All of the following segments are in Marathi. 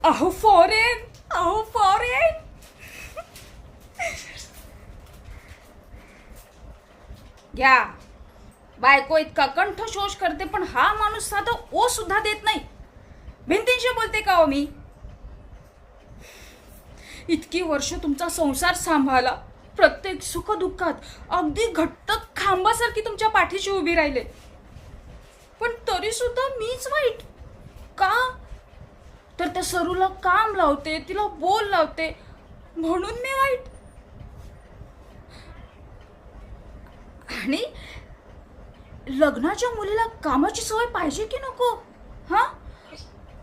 अहो फॉरेन, अहो फॉरेन. घ्या. बायको इतका कंठ शोष करते पण हा माणूस साधा ओ सुद्धा देत नाही. भिंतींशी बोलते का हो मी? इतकी वर्ष तुमचा संसार सांभाळला, प्रत्येक सुखदुःखात अगदी घट्ट खांबासारखी तुमच्या पाठीशी उभी राहिले, पण तरी सुद्धा मीच वाईट का? तर त्या सरूला काम लावते, तिला बोल लावते म्हणून मी वाईट. आणि लग्नाच्या मुलीला कामाची सवय पाहिजे की नको? हा,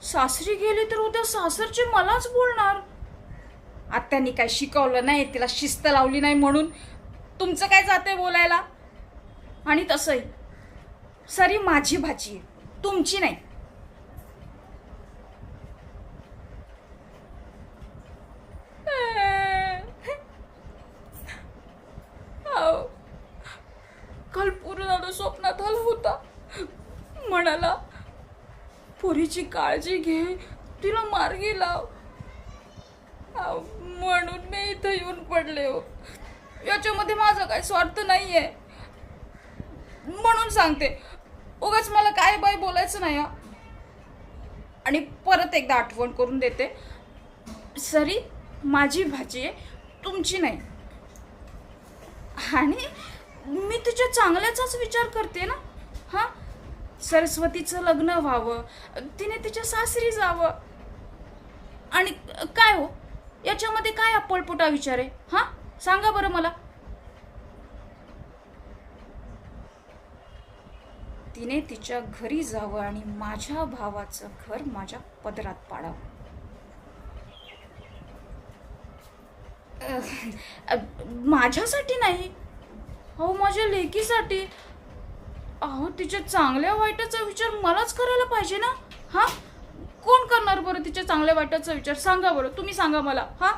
सासरी गेली तर उद्या सासरची मलाच बोलणार. आत्यांनी काय शिकवलं नाही, तिला शिस्त लावली नाही म्हणून तुमचं काय जाते बोलायला? आणि तसंही सरी माझी भाची आहे, तुमची नाही. काल पूर्ण स्वप्नात आला होता, म्हणाला पोरीची काळजी घे, तिला मार्गी लाव. म्हणून मी इथं येऊन पडले हो. याच्यामध्ये माझा काही स्वार्थ नाहीये म्हणून सांगते. उगाच मला काय बाय बोलायचं नाही. आणि परत एकदा आठवण करून देते, सरी माझी भाची आहे, तुमची नाही. आणि मी तुझ्या चांगल्याचाच विचार करते ना. हा, सरस्वतीचं लग्न व्हावं, तिने तिच्या सासरी जावं. आणि काय हो याच्यामध्ये काय अप्पलपुटा विचार आहे? हा, सांगा बरं मला. तिने तिच्या घरी जावं आणि माझ्या भावाचं घर माझ्या पदरात पाडावं. माझ्यासाठी नाही, अहो माझ्या लेकीसाठी. अहो तिच्या चांगल्या वाईटाचा विचार मलाच करायला पाहिजे ना. हा, कोण करणार बरं तिच्या चांगल्या वाईटाचा विचार? सांगा बरं, तुम्ही सांगा मला. हा,